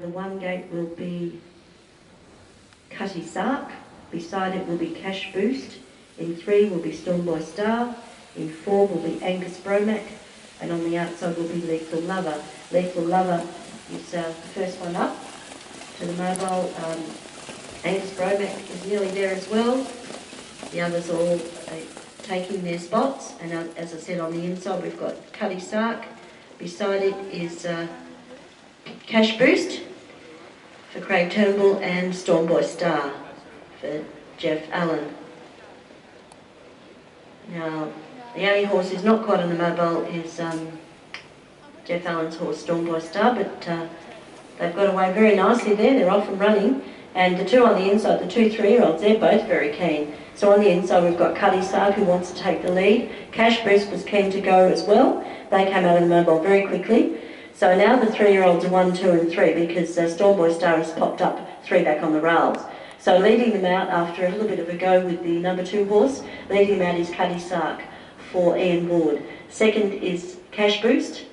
The one gate will be Cutty Sark, beside it will be Cash Boost, in 3 will be Stormboy Star, in 4 will be Angus Bromac, and on the outside will be Lethal Lover. Lethal Lover is the first one up to the mobile. Angus Bromac is nearly there as well. The others are all taking their spots, and as I said, on the inside we've got Cutty Sark, beside it is Cash Boost for Craig Turnbull and Stormboy Star for Jeff Allen. Now, the only horse who's not quite on the mobile is Jeff Allen's horse Stormboy Star, but they've got away very nicely there. They're off and running, and the two on the inside, the 2 3-year-olds, they're both very keen. So on the inside we've got Cutty Sark, who wants to take the lead. Cash Boost was keen to go as well. They came out of the mobile very quickly. So now the 3-year-olds are 1, 2 and 3 because Stormboy Star has popped up 3 back on the rails. So leading them out after a little bit of a go with the number 2 horse, leading them out is Cutty Sark for Ian Ward. Second is Cash Boost.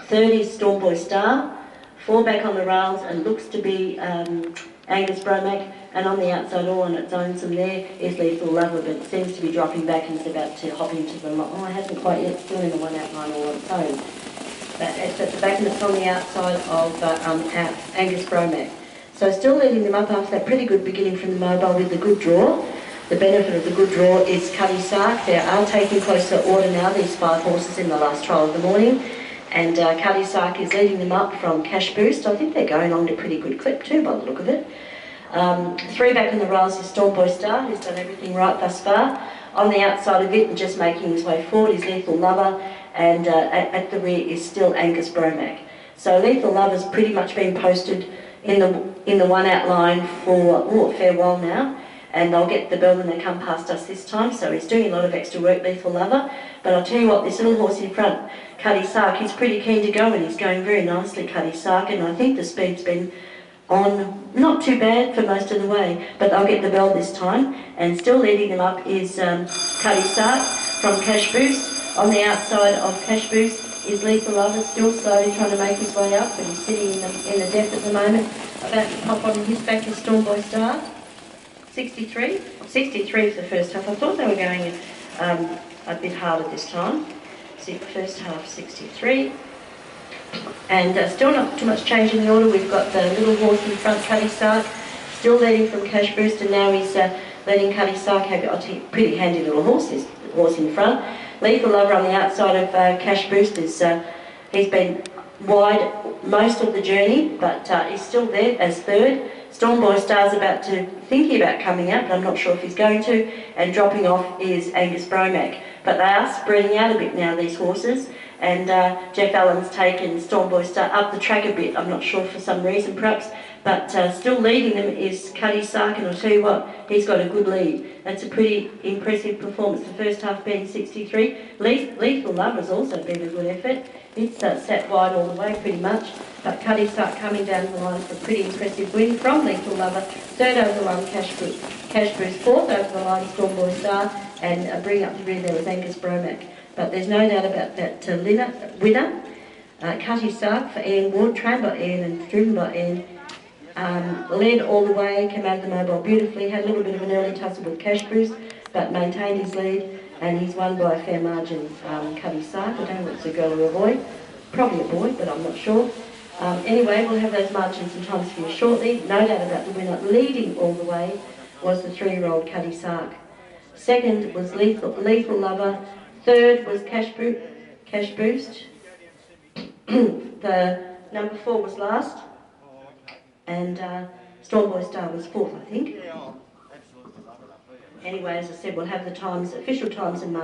Third is Stormboy Star. 4 back on the rails and looks to be Angus Bromac. And on the outside, all on its own, some there is Lethal Lover, but it seems to be dropping back and it's about to hop into the line. Oh, it hasn't quite yet, still in the one outline all on its own. But it's at the back and it's on the outside of Angus Bromac. So still leading them up after that pretty good beginning from the mobile with the good draw. The benefit of the good draw is Cutty Sark. They are taking close to order now, these 5 horses in the last trial of the morning. And Cutty Sark is leading them up from Cash Boost. I think they're going on at a pretty good clip too by the look of it. 3 back in the rails is Stormboy Star, who's done everything right thus far. On the outside of it and just making his way forward is Lethal Lover, and at the rear is still Angus Bromac. So Lethal Lover's pretty much been posted in the one outline for a fair while now, and they'll get the bell when they come past us this time, so he's doing a lot of extra work, Lethal Lover. But I'll tell you what, this little horse in front, Cutty Sark, he's pretty keen to go and he's going very nicely, Cutty Sark, and I think the speed's been on not too bad for most of the way, but they'll get the bell this time. And still leading them up is Cutty Sark from Cash Boost. On the outside of Cash Boost is Lethal Lover, still slowly trying to make his way up, but he's sitting in the depth at the moment. About to pop on his back is Stormboy Star. 63 for the first half. I thought they were going a bit harder this time. See, first half 63. And still not too much change in the order. We've got the little horse in front, Cutty Sark, still leading from Cash Boost, and now he's letting Cutty Sark have a pretty handy little horse, this horse in front. Lethal Lover on the outside of Cash Boost is he's been wide most of the journey, but he's still there as third. Stormboy Star's thinking about coming out, but I'm not sure if he's going to, and dropping off is Angus Bromac. But they are spreading out a bit now, these horses, and Jeff Allen's taken Stormboy Star up the track a bit, I'm not sure for some reason perhaps, but still leading them is Cutty Sark, and I'll tell you what, he's got a good lead. That's a pretty impressive performance, the first half being 63. Lethal Lover's also been a good effort. It's sat wide all the way pretty much, but Cutty Sark coming down the line for a pretty impressive win from Lethal Lover. Third over the line, Cash Boost. Fourth over the line, Stormboy Star, and bring up the rear there was Angus Bromac. But there's no doubt about that winner. Cutty Sark for Ian Ward, trained by Ian and driven by Ian. Led all the way, came out of the mobile beautifully, had a little bit of an early tussle with Cash Boost, but maintained his lead, and he's won by a fair margin, Cutty Sark. I don't know if it's a girl or a boy, probably a boy, but I'm not sure. Anyway, we'll have those margins and times for you shortly. No doubt about the winner. Leading all the way was the 3-year-old Cutty Sark. Second was Lethal Lover. Third was Cash Boost. The number 4 was last, and Stormboy Star was 4th, I think. Anyway, as I said, we'll have the times, official times, and